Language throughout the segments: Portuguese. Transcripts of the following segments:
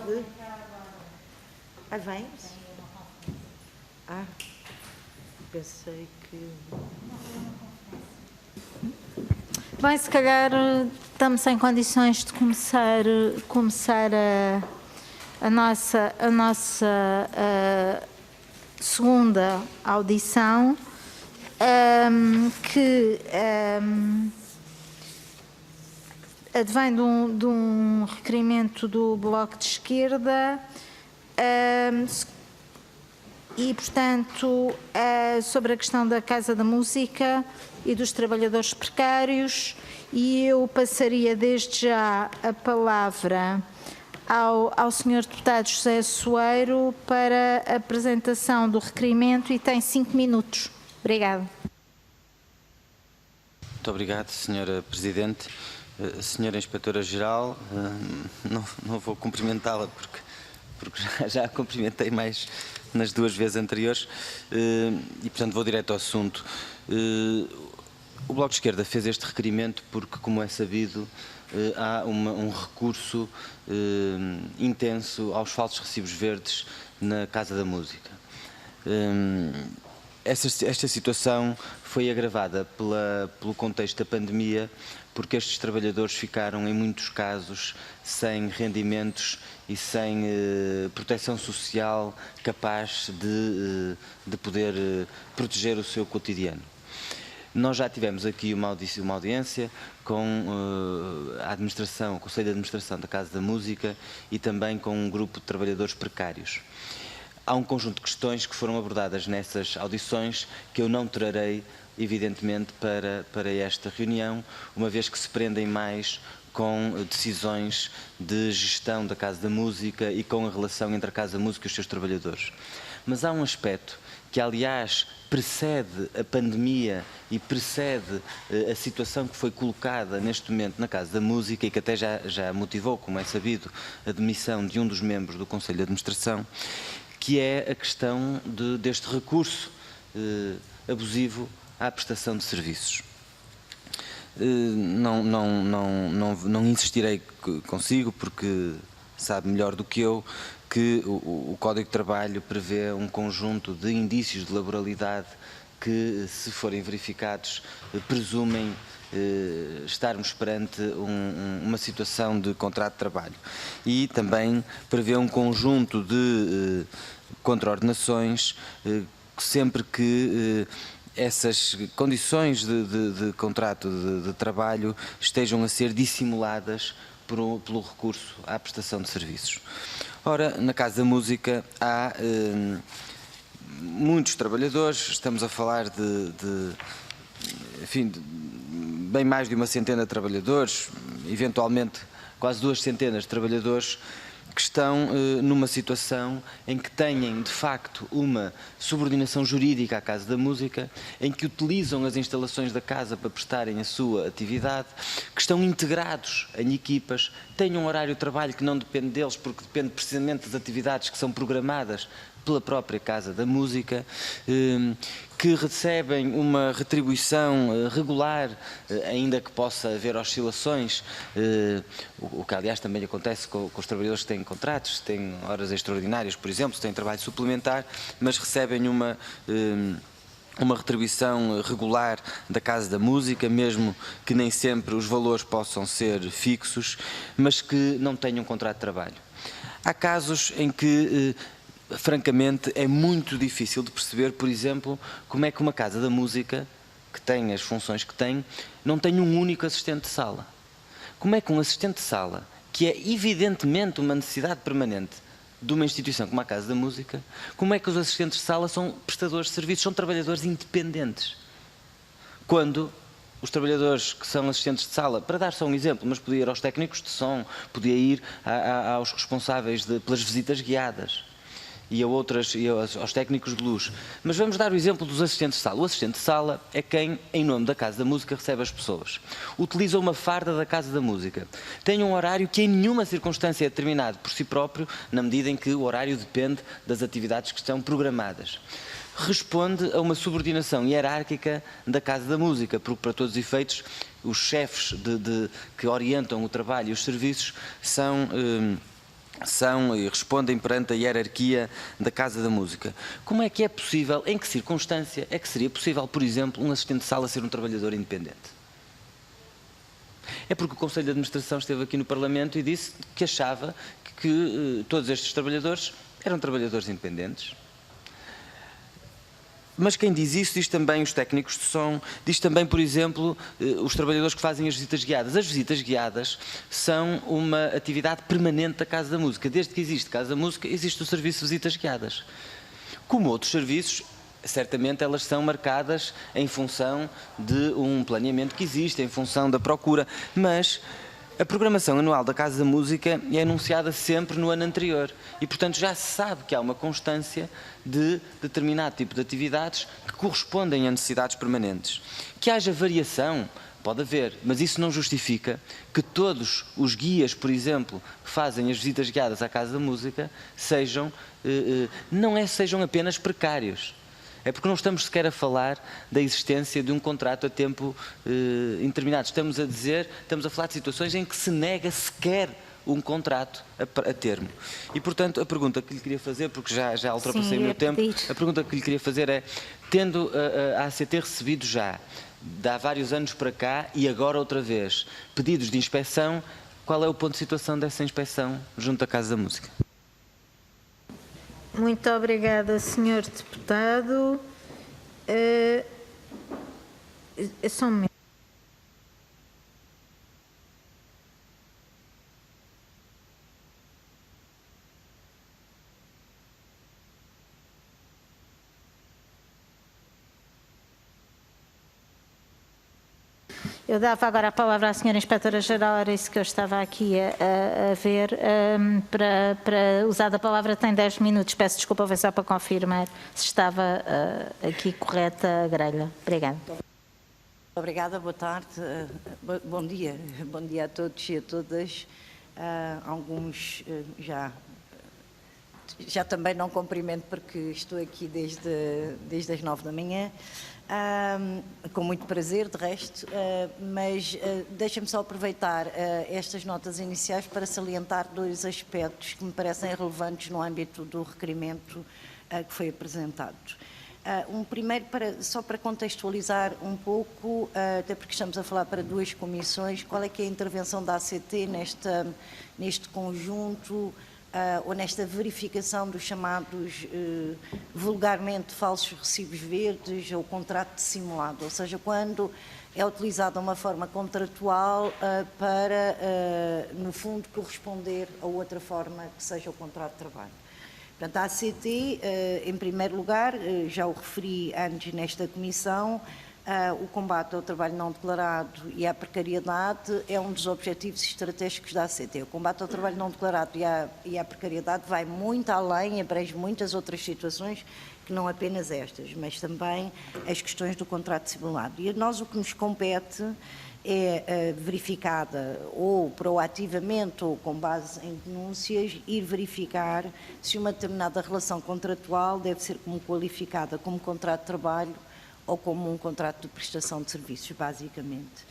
de... vem? Pensei que... Bem, se calhar estamos em condições de começar a nossa segunda audição, que advém de um requerimento do Bloco de Esquerda e, portanto, sobre a questão da Casa da Música e dos trabalhadores precários, e eu passaria desde já a palavra ao Sr. Deputado José Soeiro para a apresentação do requerimento e tem 5 minutos. Obrigada. Muito obrigado, Sra. Presidente. Sra. Inspetora-Geral, não vou cumprimentá-la porque já a cumprimentei mais nas 2 vezes anteriores e, portanto, vou direto ao assunto. O Bloco de Esquerda fez este requerimento porque, como é sabido, há um recurso intenso aos falsos recibos verdes na Casa da Música. Esta situação foi agravada pelo contexto da pandemia, porque estes trabalhadores ficaram, em muitos casos, sem rendimentos e sem proteção social capaz de poder proteger o seu cotidiano. Nós já tivemos aqui uma audiência com a administração, o Conselho de Administração da Casa da Música e também com um grupo de trabalhadores precários. Há um conjunto de questões que foram abordadas nessas audições que eu não trarei, evidentemente, para esta reunião, uma vez que se prendem mais com decisões de gestão da Casa da Música e com a relação entre a Casa da Música e os seus trabalhadores. Mas há um aspecto que, aliás, precede a pandemia e precede a situação que foi colocada neste momento na Casa da Música e que até já motivou, como é sabido, a demissão de um dos membros do Conselho de Administração, que é a questão deste recurso abusivo à prestação de serviços. Não insistirei consigo, porque sabe melhor do que eu que o Código de Trabalho prevê um conjunto de indícios de laboralidade que, se forem verificados, presumem estarmos perante uma situação de contrato de trabalho. E também prevê um conjunto de contraordenações sempre que essas condições de contrato de trabalho estejam a ser dissimuladas pelo recurso à prestação de serviços. Ora, na Casa da Música há muitos trabalhadores, estamos a falar enfim, bem mais de uma centena de trabalhadores, eventualmente quase 2 centenas de trabalhadores, que estão numa situação em que têm, de facto, uma subordinação jurídica à Casa da Música, em que utilizam as instalações da Casa para prestarem a sua atividade, que estão integrados em equipas, têm um horário de trabalho que não depende deles, porque depende precisamente das atividades que são programadas pela própria Casa da Música, que recebem uma retribuição regular, ainda que possa haver oscilações, o que aliás também acontece com os trabalhadores que têm contratos, se têm horas extraordinárias, por exemplo, se têm trabalho suplementar, mas recebem uma retribuição regular da Casa da Música, mesmo que nem sempre os valores possam ser fixos, mas que não tenham contrato de trabalho. Há casos em que francamente, é muito difícil de perceber, por exemplo, como é que uma Casa da Música, que tem as funções que tem, não tem um único assistente de sala. Como é que um assistente de sala, que é evidentemente uma necessidade permanente de uma instituição como a Casa da Música, como é que os assistentes de sala são prestadores de serviços, são trabalhadores independentes? Quando os trabalhadores que são assistentes de sala, para dar só um exemplo, mas podia ir aos técnicos de som, podia ir aos responsáveis pelas visitas guiadas, e aos técnicos de luz. Mas vamos dar o exemplo dos assistentes de sala. O assistente de sala é quem, em nome da Casa da Música, recebe as pessoas. Utiliza uma farda da Casa da Música. Tem um horário que em nenhuma circunstância é determinado por si próprio, na medida em que o horário depende das atividades que estão programadas. Responde a uma subordinação hierárquica da Casa da Música, porque, para todos os efeitos, os chefes que orientam o trabalho e os serviços são são e respondem perante a hierarquia da Casa da Música. Como é que é possível, em que circunstância é que seria possível, por exemplo, um assistente de sala ser um trabalhador independente? É porque o Conselho de Administração esteve aqui no Parlamento e disse que achava que todos estes trabalhadores eram trabalhadores independentes. Mas quem diz isso diz também os técnicos de som, diz também, por exemplo, os trabalhadores que fazem as visitas guiadas. As visitas guiadas são uma atividade permanente da Casa da Música. Desde que existe Casa da Música, existe o serviço de visitas guiadas. Como outros serviços, certamente elas são marcadas em função de um planeamento que existe, em função da procura, mas a programação anual da Casa da Música é anunciada sempre no ano anterior e, portanto, já se sabe que há uma constância de determinado tipo de atividades que correspondem a necessidades permanentes. Que haja variação, pode haver, mas isso não justifica que todos os guias, por exemplo, que fazem as visitas guiadas à Casa da Música, sejam apenas precários. É porque não estamos sequer a falar da existência de um contrato a tempo indeterminado. Estamos a falar de situações em que se nega sequer um contrato a termo. E, portanto, a pergunta que lhe queria fazer, porque já ultrapassei o meu tempo, a pergunta que lhe queria fazer é, tendo a ACT recebido já, de há vários anos para cá e agora outra vez, pedidos de inspeção, qual é o ponto de situação dessa inspeção junto à Casa da Música? Muito obrigada, Sr. Deputado. É só um momento. Eu dava agora a palavra à Sra. Inspetora-Geral, era isso que eu estava aqui a ver, para usar da palavra tem 10 minutos. Peço desculpa, foi só para confirmar se estava aqui correta a grelha. Obrigada. Obrigada, boa tarde, bom dia a todos e a todas. Alguns já também não cumprimento porque estou aqui desde as 9 da manhã. Com muito prazer, de resto, mas deixa-me só aproveitar estas notas iniciais para salientar 2 aspectos que me parecem relevantes no âmbito do requerimento que foi apresentado. Um primeiro, só para contextualizar um pouco, até porque estamos a falar para 2 comissões, qual é que é a intervenção da ACT neste conjunto, ou nesta verificação dos chamados vulgarmente falsos recibos verdes ou contrato dissimulado, ou seja, quando é utilizada uma forma contratual para, no fundo, corresponder a outra forma que seja o contrato de trabalho. Portanto, a ACT, em primeiro lugar, já o referi antes nesta comissão, o combate ao trabalho não declarado e à precariedade é um dos objetivos estratégicos da ACT. O combate ao trabalho não declarado e à precariedade vai muito além, abrange muitas outras situações, que não apenas estas, mas também as questões do contrato simulado. E a nós o que nos compete é verificada ou proativamente ou com base em denúncias, ir verificar se uma determinada relação contratual deve ser qualificada como contrato de trabalho ou como um contrato de prestação de serviços, basicamente.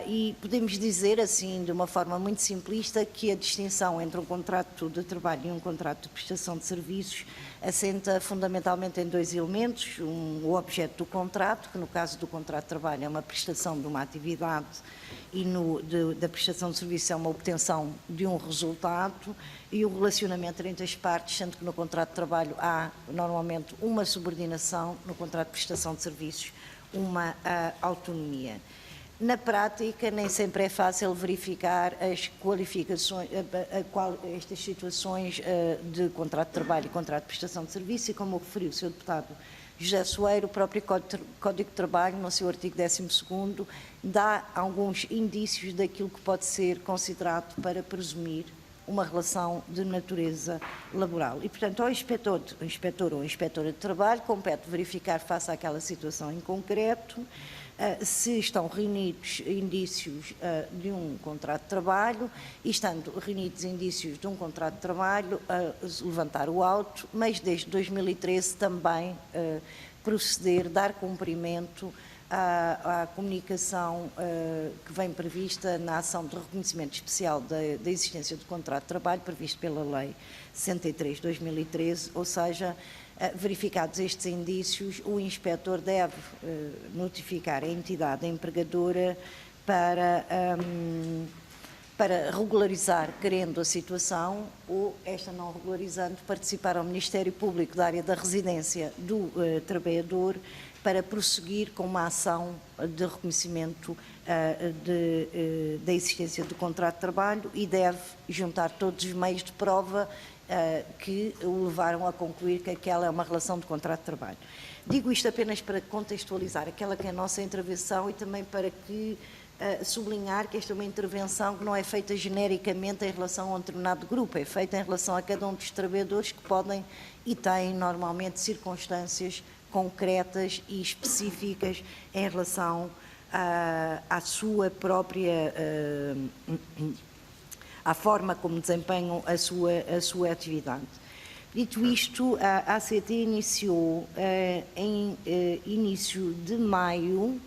E podemos dizer, assim, de uma forma muito simplista, que a distinção entre um contrato de trabalho e um contrato de prestação de serviços assenta fundamentalmente em 2 elementos. O objeto do contrato, que no caso do contrato de trabalho é uma prestação de uma atividade e da prestação de serviço é uma obtenção de um resultado, e o relacionamento entre as partes, sendo que no contrato de trabalho há normalmente uma subordinação, no contrato de prestação de serviços uma autonomia. Na prática, nem sempre é fácil verificar as qualificações, estas situações de contrato de trabalho e contrato de prestação de serviço, e como referiu o Sr. Deputado José Soeiro, o próprio Código de Trabalho, no seu artigo 12º, dá alguns indícios daquilo que pode ser considerado para presumir uma relação de natureza laboral. E, portanto, ao inspetor ou inspetora de trabalho compete verificar, face àquela situação em concreto, se estão reunidos indícios de um contrato de trabalho, e estando reunidos indícios de um contrato de trabalho, levantar o auto, mas desde 2013 também proceder, dar cumprimento à comunicação que vem prevista na ação de reconhecimento especial da existência do contrato de trabalho previsto pela Lei 63/2013, ou seja, verificados estes indícios, o inspetor deve notificar a entidade empregadora para regularizar, querendo a situação, ou esta não regularizando, participar ao Ministério Público da área da residência do trabalhador para prosseguir com uma ação de reconhecimento da existência do contrato de trabalho e deve juntar todos os meios de prova que o levaram a concluir que aquela é uma relação de contrato de trabalho. Digo isto apenas para contextualizar aquela que é a nossa intervenção e também para que sublinhar que esta é uma intervenção que não é feita genericamente em relação a um determinado grupo, é feita em relação a cada um dos trabalhadores que podem e têm normalmente circunstâncias concretas e específicas em relação à sua própria, à forma como desempenham a sua atividade. Dito isto, a ACT iniciou em início de maio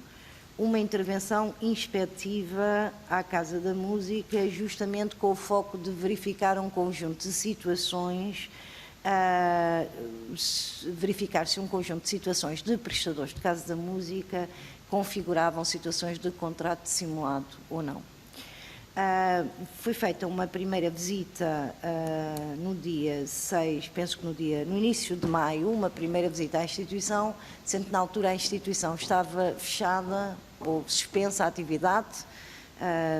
uma intervenção inspectiva à Casa da Música, justamente com o foco de verificar um conjunto de situações, verificar se um conjunto de situações de prestadores de Casa da Música configuravam situações de contrato simulado ou não. Foi feita uma primeira visita no dia 6, penso que no início de maio, uma primeira visita à instituição, sendo que na altura a instituição estava fechada ou suspensa a atividade.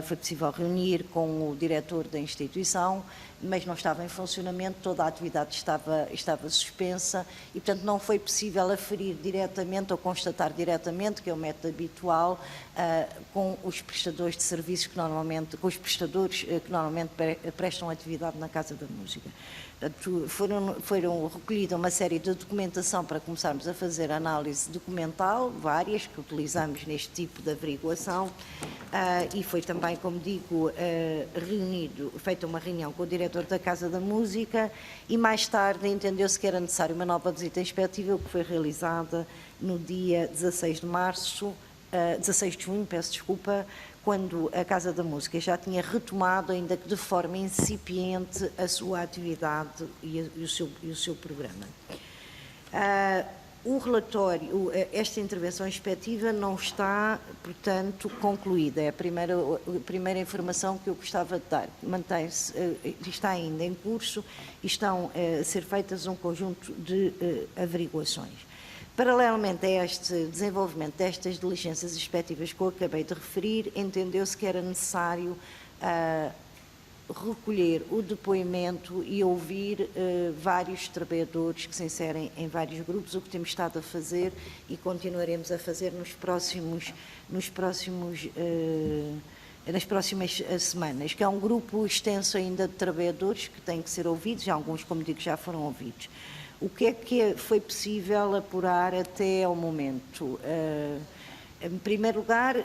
Foi possível reunir com o diretor da instituição, mas não estava em funcionamento, toda a atividade estava suspensa e, portanto, não foi possível aferir diretamente ou constatar diretamente, que é o método habitual, com os prestadores de serviços com os prestadores que normalmente prestam atividade na Casa da Música. Portanto, foram recolhida uma série de documentação para começarmos a fazer análise documental, várias, que utilizamos neste tipo de averiguação, e foi também, como digo, feita uma reunião com o diretor da Casa da Música e mais tarde entendeu-se que era necessário uma nova visita inspectiva, que foi realizada no dia 16 de junho, peço desculpa, quando a Casa da Música já tinha retomado, ainda que de forma incipiente, a sua atividade e o seu programa. O relatório, esta intervenção inspectiva não está, portanto, concluída. É a primeira informação que eu gostava de dar. Mantém-se, está ainda em curso e estão a ser feitas um conjunto de averiguações. Paralelamente a este desenvolvimento destas diligências inspectivas que eu acabei de referir, entendeu-se que era necessário recolher o depoimento e ouvir vários trabalhadores que se inserem em vários grupos, o que temos estado a fazer e continuaremos a fazer nas próximas semanas, que é um grupo extenso ainda de trabalhadores que têm que ser ouvidos, alguns, como digo, já foram ouvidos. O que é que foi possível apurar até ao momento? Em primeiro lugar,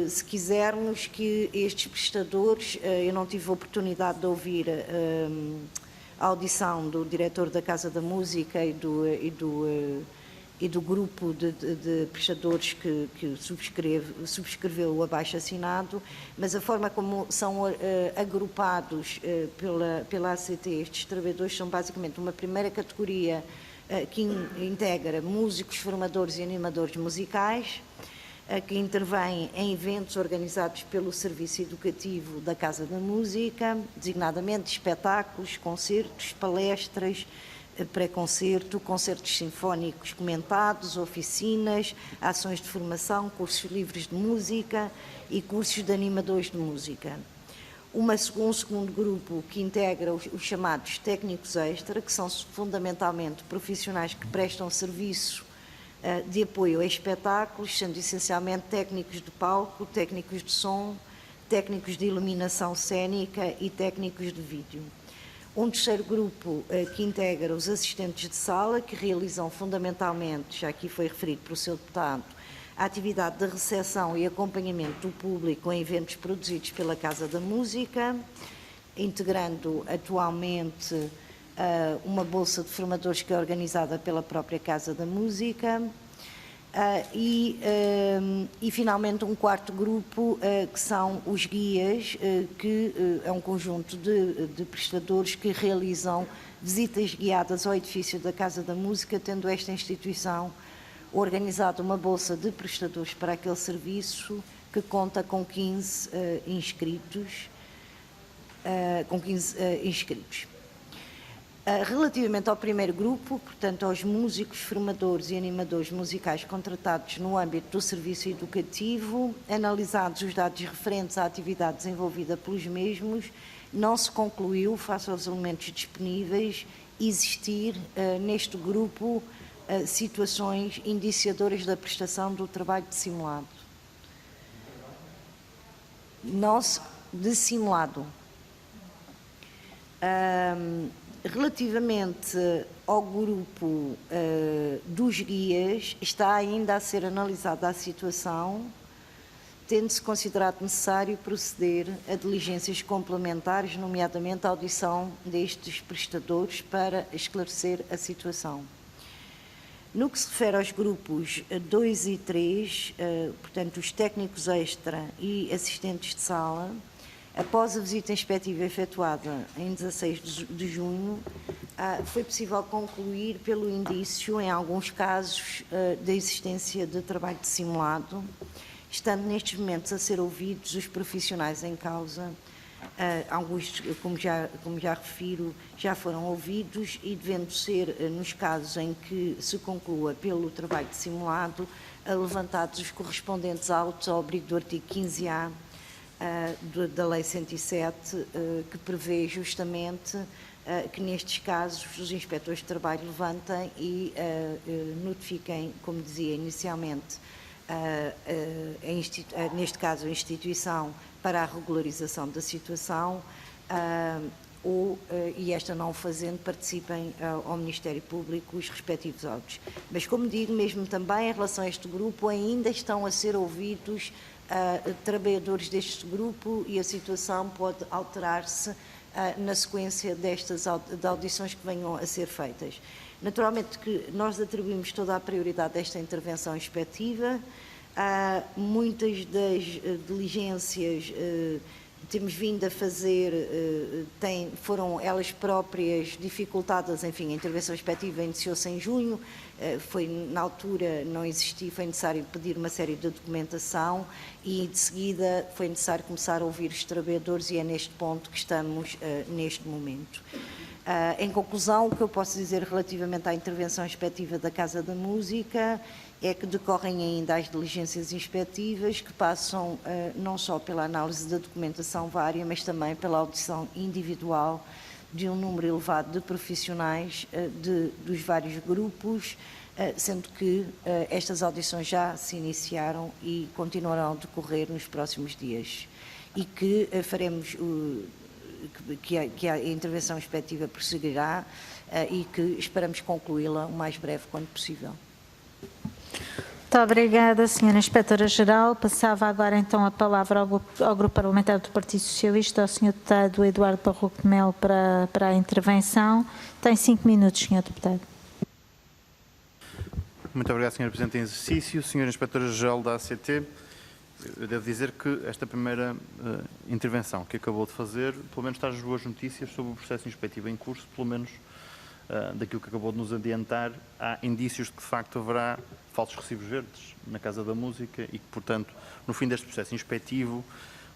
se quisermos que estes prestadores, eu não tive a oportunidade de ouvir a audição do diretor da Casa da Música e do grupo de prestadores que subscreveu o abaixo-assinado, mas a forma como são agrupados pela ACT, estes trabalhadores são basicamente uma primeira categoria que integra músicos, formadores e animadores musicais, que intervém em eventos organizados pelo Serviço Educativo da Casa da Música, designadamente espetáculos, concertos, palestras, pré-concerto, concertos sinfónicos comentados, oficinas, ações de formação, cursos livres de música e cursos de animadores de música. Um segundo grupo que integra os chamados técnicos extra, que são fundamentalmente profissionais que prestam serviço de apoio a espetáculos, sendo essencialmente técnicos de palco, técnicos de som, técnicos de iluminação cênica e técnicos de vídeo. Um terceiro grupo que integra os assistentes de sala, que realizam fundamentalmente, já aqui foi referido pelo seu deputado, a atividade de recepção e acompanhamento do público em eventos produzidos pela Casa da Música, integrando atualmente uma bolsa de formadores que é organizada pela própria Casa da Música. E finalmente um quarto grupo que são os guias, que é um conjunto de prestadores que realizam visitas guiadas ao edifício da Casa da Música, tendo esta instituição organizado uma bolsa de prestadores para aquele serviço que conta com 15 inscritos. Relativamente ao primeiro grupo, portanto aos músicos, formadores e animadores musicais contratados no âmbito do serviço educativo, analisados os dados referentes à atividade desenvolvida pelos mesmos, não se concluiu, face aos elementos disponíveis, existir neste grupo situações indiciadoras da prestação do trabalho de simulado. De simulado. Relativamente ao grupo dos guias, está ainda a ser analisada a situação, tendo-se considerado necessário proceder a diligências complementares, nomeadamente a audição destes prestadores para esclarecer a situação. No que se refere aos grupos 2 e 3, portanto, os técnicos extra e assistentes de sala, após a visita inspectiva efetuada em 16 de junho, foi possível concluir pelo indício, em alguns casos, da existência de trabalho de simulado, estando nestes momentos a ser ouvidos os profissionais em causa. Alguns, como já refiro, já foram ouvidos e devendo ser, nos casos em que se conclua pelo trabalho de simulado, levantados os correspondentes autos ao abrigo do artigo 15A da Lei 107, que prevê justamente que nestes casos os inspectores de trabalho levantem e notifiquem, como dizia inicialmente, neste caso a instituição para a regularização da situação, e esta não o fazendo, participem ao Ministério Público os respectivos autos. Mas, como digo, mesmo também em relação a este grupo, ainda estão a ser ouvidos trabalhadores deste grupo e a situação pode alterar-se na sequência destas audições que venham a ser feitas. Naturalmente que nós atribuímos toda a prioridade a esta intervenção inspectiva. Muitas das diligências temos vindo a fazer, foram elas próprias dificultadas, enfim, a intervenção inspectiva iniciou-se em junho, na altura não existia, foi necessário pedir uma série de documentação e de seguida foi necessário começar a ouvir os trabalhadores e é neste ponto que estamos neste momento. Em conclusão, o que eu posso dizer relativamente à intervenção inspectiva da Casa da Música é que decorrem ainda as diligências inspectivas que passam não só pela análise da documentação vária, mas também pela audição individual de um número elevado de profissionais dos vários grupos, sendo que estas audições já se iniciaram e continuarão a decorrer nos próximos dias e que faremos que a intervenção inspectiva prosseguirá e que esperamos concluí-la o mais breve quanto possível. Muito obrigada, Sra. Inspetora-Geral. Passava agora então a palavra ao Grupo Parlamentar do Partido Socialista, ao Sr. Deputado Eduardo Barroco de Melo para a intervenção. Tem 5 minutos, Sr. Deputado. Muito obrigado, Sra. Presidente em exercício. Sra. Inspetora-Geral da ACT, eu devo dizer que esta primeira intervenção que acabou de fazer, pelo menos traz boas notícias sobre o processo inspectivo em curso, pelo menos daquilo que acabou de nos adiantar, há indícios de que de facto haverá falsos recibos verdes na Casa da Música e que, portanto, no fim deste processo inspectivo,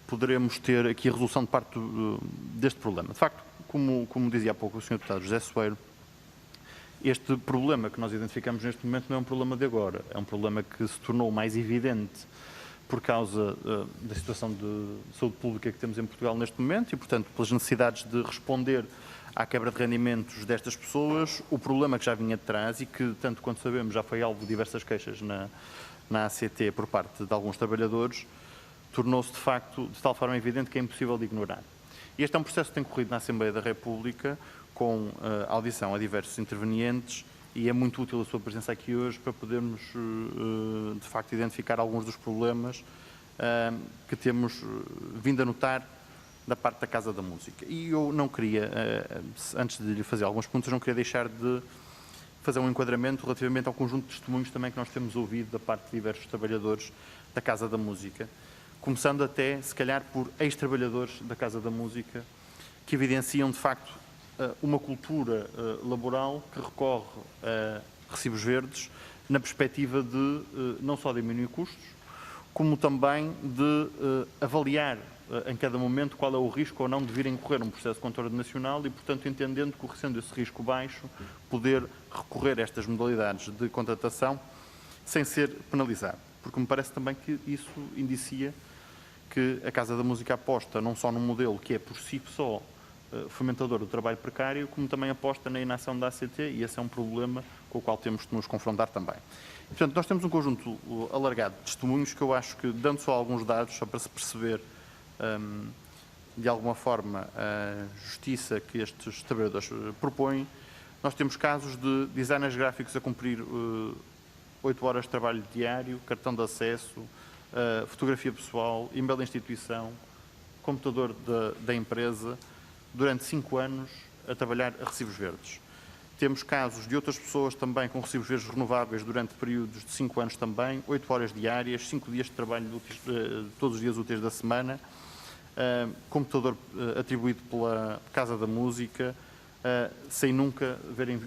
poderemos ter aqui a resolução de parte deste problema. De facto, como dizia há pouco o Sr. Deputado José Soeiro, este problema que nós identificamos neste momento não é um problema de agora, é um problema que se tornou mais evidente por causa da situação de saúde pública que temos em Portugal neste momento e, portanto, pelas necessidades de responder à quebra de rendimentos destas pessoas, o problema que já vinha de trás e que, tanto quanto sabemos, já foi alvo de diversas queixas na ACT por parte de alguns trabalhadores, tornou-se, de facto, de tal forma evidente que é impossível de ignorar. E este é um processo que tem corrido na Assembleia da República, com audição a diversos intervenientes, e é muito útil a sua presença aqui hoje para podermos, de facto, identificar alguns dos problemas que temos vindo a notar da parte da Casa da Música. E eu não queria, antes de lhe fazer algumas perguntas, não queria deixar de fazer um enquadramento relativamente ao conjunto de testemunhos também que nós temos ouvido da parte de diversos trabalhadores da Casa da Música, começando até, se calhar, por ex-trabalhadores da Casa da Música, que evidenciam, de facto, uma cultura laboral que recorre a recibos verdes na perspectiva de não só diminuir custos, como também de avaliar em cada momento qual é o risco ou não de vir a incorrer um processo contraordenacional e, portanto, entendendo que, sendo esse risco baixo, poder recorrer a estas modalidades de contratação sem ser penalizado. Porque me parece também que isso indicia que a Casa da Música aposta não só num modelo que é por si só fomentador do trabalho precário, como também aposta na inação da ACT, e esse é um problema com o qual temos de nos confrontar também. Portanto, nós temos um conjunto alargado de testemunhos que eu acho que, dando só alguns dados, só para se perceber de alguma forma a justiça que estes trabalhadores propõem, nós temos casos de designers gráficos a cumprir 8 horas de trabalho diário, cartão de acesso, fotografia pessoal, e-mail da instituição, computador da empresa, durante 5 anos a trabalhar a recibos verdes. Temos casos de outras pessoas também com recibos verdes renováveis durante períodos de 5 anos também, 8 horas diárias, 5 dias de trabalho todos os dias úteis da semana, computador atribuído pela Casa da Música, sem nunca verem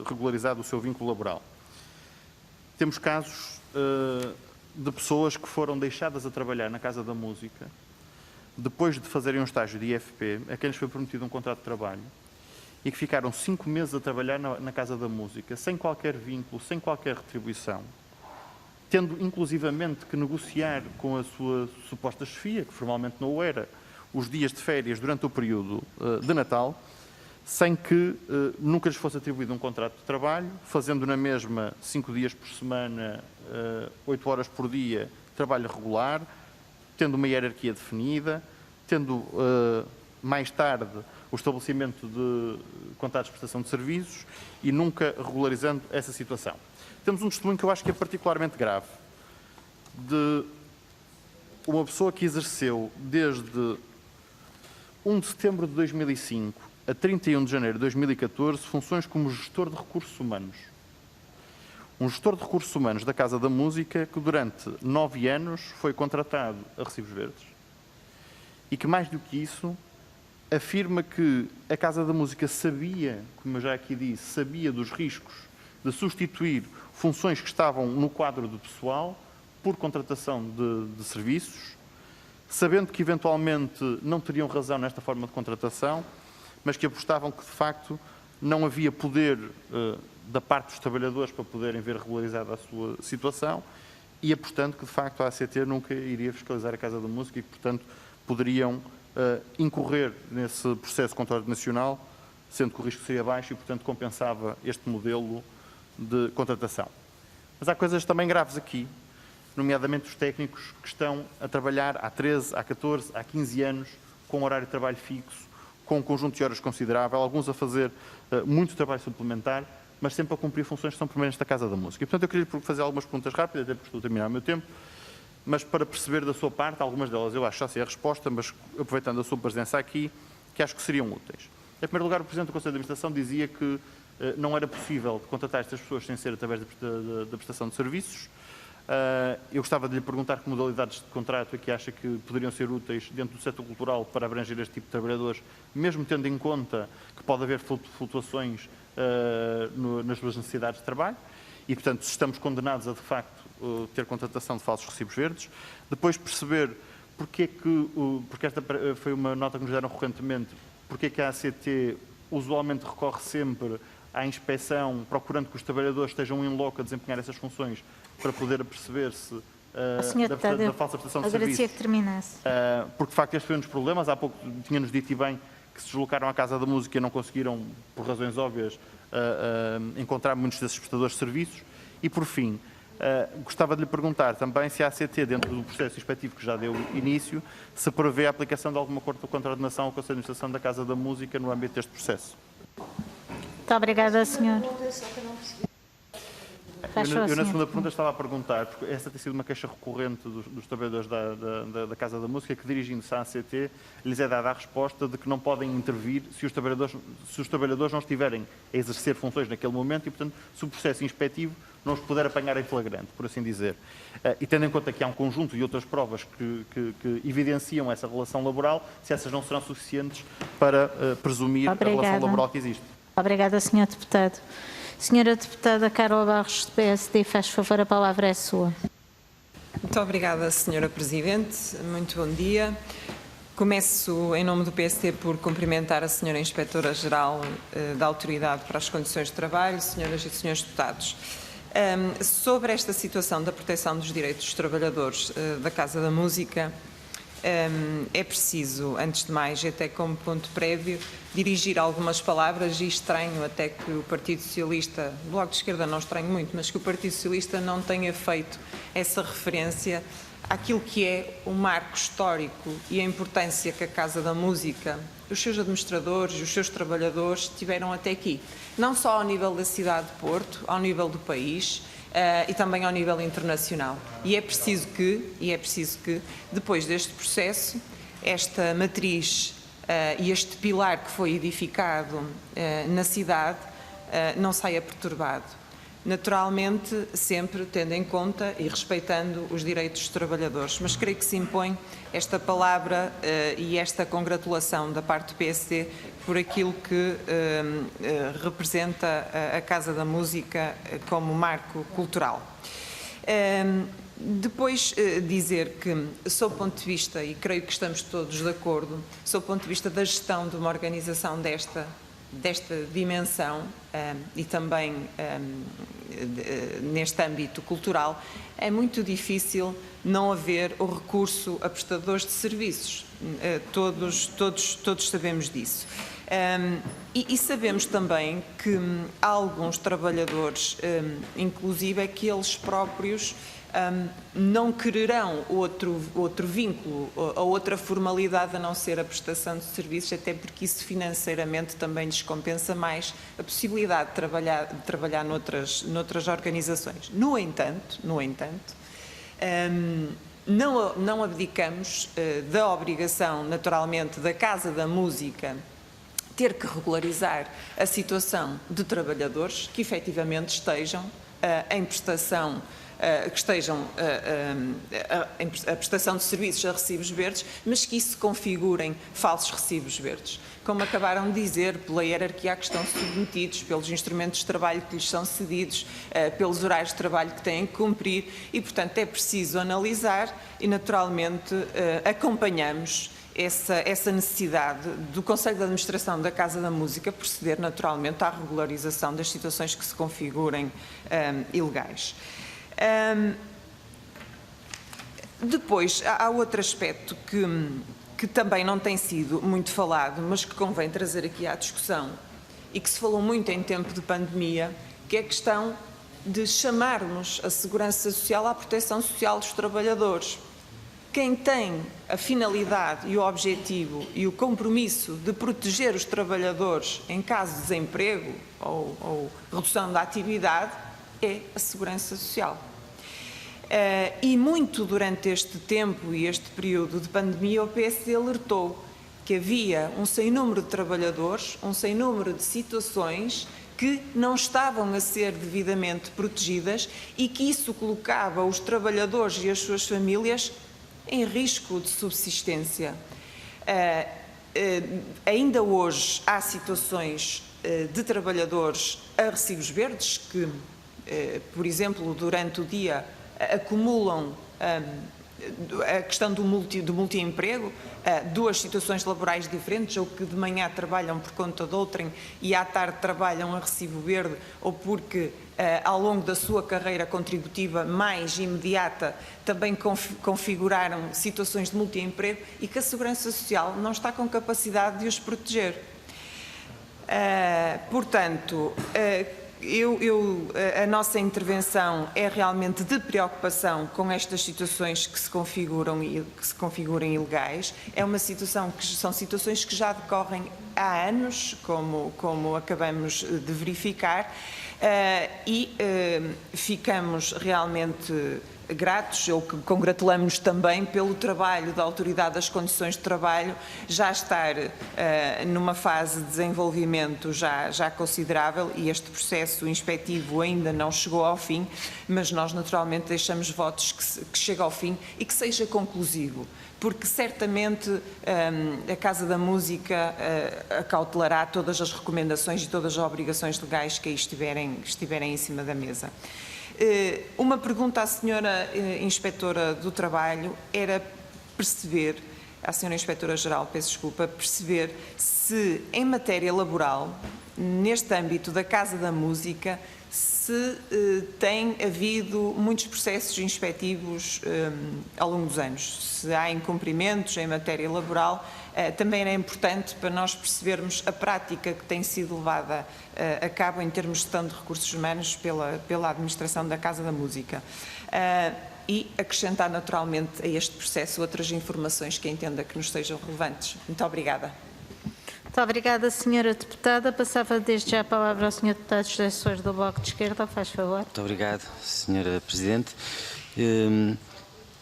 regularizado o seu vínculo laboral. Temos casos de pessoas que foram deixadas a trabalhar na Casa da Música depois de fazerem um estágio de IFP, a quem lhes foi prometido um contrato de trabalho, e que ficaram 5 meses a trabalhar na Casa da Música, sem qualquer vínculo, sem qualquer retribuição, tendo inclusivamente que negociar com a sua suposta chefia, que formalmente não o era, os dias de férias durante o período de Natal, sem que nunca lhes fosse atribuído um contrato de trabalho, fazendo na mesma 5 dias por semana, 8 horas por dia, trabalho regular, tendo uma hierarquia definida, tendo mais tarde o estabelecimento de contratos de prestação de serviços e nunca regularizando essa situação. Temos um testemunho que eu acho que é particularmente grave, de uma pessoa que exerceu desde 1 de setembro de 2005 a 31 de janeiro de 2014 funções como gestor de recursos humanos. Um gestor de recursos humanos da Casa da Música que durante 9 anos foi contratado a recibos verdes e que, mais do que isso, afirma que a Casa da Música sabia, como eu já aqui disse, sabia dos riscos de substituir funções que estavam no quadro do pessoal por contratação de serviços, sabendo que eventualmente não teriam razão nesta forma de contratação, mas que apostavam que de facto não havia poder da parte dos trabalhadores para poderem ver regularizada a sua situação e apostando que de facto a ACT nunca iria fiscalizar a Casa da Música e que, portanto, poderiam incorrer nesse processo contraordenacional, sendo que o risco seria baixo e, portanto, compensava este modelo de contratação. Mas há coisas também graves aqui, nomeadamente os técnicos que estão a trabalhar há 13, há 14, há 15 anos, com horário de trabalho fixo, com um conjunto de horas considerável, alguns a fazer muito trabalho suplementar, mas sempre a cumprir funções que são permanentes da Casa da Música. E, portanto, eu queria fazer algumas perguntas rápidas, até porque estou a terminar o meu tempo, mas para perceber da sua parte, algumas delas eu acho já sei a resposta, mas aproveitando a sua presença aqui, que acho que seriam úteis. Em primeiro lugar, o Presidente do Conselho de Administração dizia que não era possível contratar estas pessoas sem ser através da prestação de serviços. Eu gostava de lhe perguntar que modalidades de contrato é que acha que poderiam ser úteis dentro do setor cultural para abranger este tipo de trabalhadores, mesmo tendo em conta que pode haver flutuações nas suas necessidades de trabalho e, portanto, se estamos condenados a, de facto, ter contratação de falsos recibos verdes. Depois perceber porque esta foi uma nota que nos deram recorrentemente, porque que a ACT usualmente recorre sempre à inspeção, procurando que os trabalhadores estejam em loco a desempenhar essas funções para poder perceber-se da falsa prestação de serviços. Agradecia que terminasse. Porque, de facto, este foi um dos problemas. Há pouco tinha-nos dito e bem que se deslocaram à Casa da Música e não conseguiram, por razões óbvias, encontrar muitos desses prestadores de serviços. E, por fim, gostava de lhe perguntar também se a ACT, dentro do processo inspectivo que já deu início, se prevê a aplicação de alguma contraordenação ao Conselho de Administração da Casa da Música no âmbito deste processo. Muito obrigada, senhor. Faz Eu favor, na senhor. segunda pergunta estava a perguntar, porque essa tem sido uma queixa recorrente dos trabalhadores da Casa da Música, que dirigindo-se à ACT, lhes é dada a resposta de que não podem intervir se os trabalhadores não estiverem a exercer funções naquele momento e, portanto, se o processo inspectivo não os puder apanhar em flagrante, por assim dizer. E tendo em conta que há um conjunto de outras provas que evidenciam essa relação laboral, se essas não serão suficientes para presumir a relação laboral que existe. Obrigada, Sr. Deputado. Senhora Deputada Carla Barros, do PSD, faz favor, a palavra é sua. Muito obrigada, Sra. Presidente. Muito bom dia. Começo, em nome do PSD, por cumprimentar a Sra. Inspetora-Geral da Autoridade para as Condições de Trabalho, senhoras e senhores deputados. Sobre esta situação da proteção dos direitos dos trabalhadores da Casa da Música, é preciso, antes de mais, até como ponto prévio, dirigir algumas palavras, e estranho até que o Partido Socialista, o Bloco de Esquerda não estranho muito, mas que o Partido Socialista não tenha feito essa referência àquilo que é o marco histórico e a importância que a Casa da Música, os seus administradores e os seus trabalhadores tiveram até aqui. Não só ao nível da cidade de Porto, ao nível do país, e também ao nível internacional. E é preciso que, depois deste processo, esta matriz e este pilar que foi edificado na cidade não saia perturbado. Naturalmente, sempre tendo em conta e respeitando os direitos dos trabalhadores. Mas creio que se impõe esta palavra e esta congratulação da parte do PSD por aquilo que representa a Casa da Música como marco cultural. Depois dizer que, sob o ponto de vista, e creio que estamos todos de acordo, sob o ponto de vista da gestão de uma organização desta dimensão e também neste âmbito cultural, é muito difícil não haver o recurso a prestadores de serviços. Todos sabemos disso. E sabemos também que há alguns trabalhadores, inclusive, que eles próprios não quererão outro vínculo ou outra formalidade a não ser a prestação de serviços, até porque isso financeiramente também lhes compensa mais a possibilidade de trabalhar noutras organizações. No entanto, não abdicamos da obrigação, naturalmente, da Casa da Música ter que regularizar a situação de trabalhadores que efetivamente estejam em prestação, a prestação de serviços a recibos verdes, mas que isso configurem falsos recibos verdes. Como acabaram de dizer, pela hierarquia a que estão submetidos, pelos instrumentos de trabalho que lhes são cedidos, pelos horários de trabalho que têm que cumprir e, portanto, é preciso analisar e, naturalmente, acompanhamos essa necessidade do Conselho de Administração da Casa da Música proceder naturalmente à regularização das situações que se configurem ilegais. Depois, há outro aspecto que também não tem sido muito falado, mas que convém trazer aqui à discussão e que se falou muito em tempo de pandemia, que é a questão de chamarmos a segurança social à proteção social dos trabalhadores. Quem tem a finalidade e o objetivo e o compromisso de proteger os trabalhadores em caso de desemprego ou redução da atividade é a Segurança Social. E muito durante este tempo e este período de pandemia, o PSD alertou que havia um sem número de trabalhadores, um sem número de situações que não estavam a ser devidamente protegidas e que isso colocava os trabalhadores e as suas famílias em risco de subsistência. Ainda hoje há situações de trabalhadores a recibos verdes que, por exemplo, durante o dia acumulam a questão do multiemprego, duas situações laborais diferentes, ou que de manhã trabalham por conta de outrem e à tarde trabalham a recibo verde, ou porque ao longo da sua carreira contributiva mais imediata também configuraram situações de multiemprego e que a Segurança Social não está com capacidade de os proteger. Portanto, a nossa intervenção é realmente de preocupação com estas situações que se configuram ilegais. É uma situação que são situações que já decorrem há anos, como acabamos de verificar, e ficamos realmente gratos, ou que congratulamos-nos também pelo trabalho da Autoridade das Condições de Trabalho já estar numa fase de desenvolvimento já considerável, e este processo inspectivo ainda não chegou ao fim, mas nós naturalmente deixamos votos que chegue ao fim e que seja conclusivo, porque certamente a Casa da Música acautelará todas as recomendações e todas as obrigações legais que aí estiverem em cima da mesa. Uma pergunta à senhora Inspetora do Trabalho era perceber, à senhora Inspetora-Geral, peço desculpa, perceber se em matéria laboral, neste âmbito da Casa da Música, se tem havido muitos processos inspectivos ao longo dos anos, se há incumprimentos em matéria laboral. Também era importante para nós percebermos a prática que tem sido levada a cabo em termos de gestão de recursos humanos pela administração da Casa da Música. E acrescentar naturalmente a este processo outras informações que entenda que nos sejam relevantes. Muito obrigada. Muito obrigada, senhora deputada. Passava desde já a palavra ao senhor deputado José Soares do Bloco de Esquerda. Faz favor. Muito obrigado, senhora Presidente.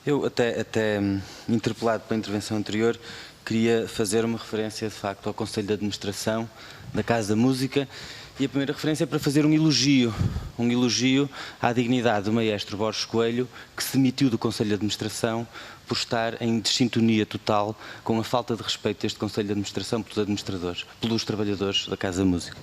Eu, até interpelado pela intervenção anterior, queria fazer uma referência, de facto, ao Conselho de Administração da Casa da Música, e a primeira referência é para fazer um elogio à dignidade do maestro Borges Coelho, que se demitiu do Conselho de Administração por estar em desintonia total com a falta de respeito deste Conselho de Administração pelos trabalhadores da Casa da Música.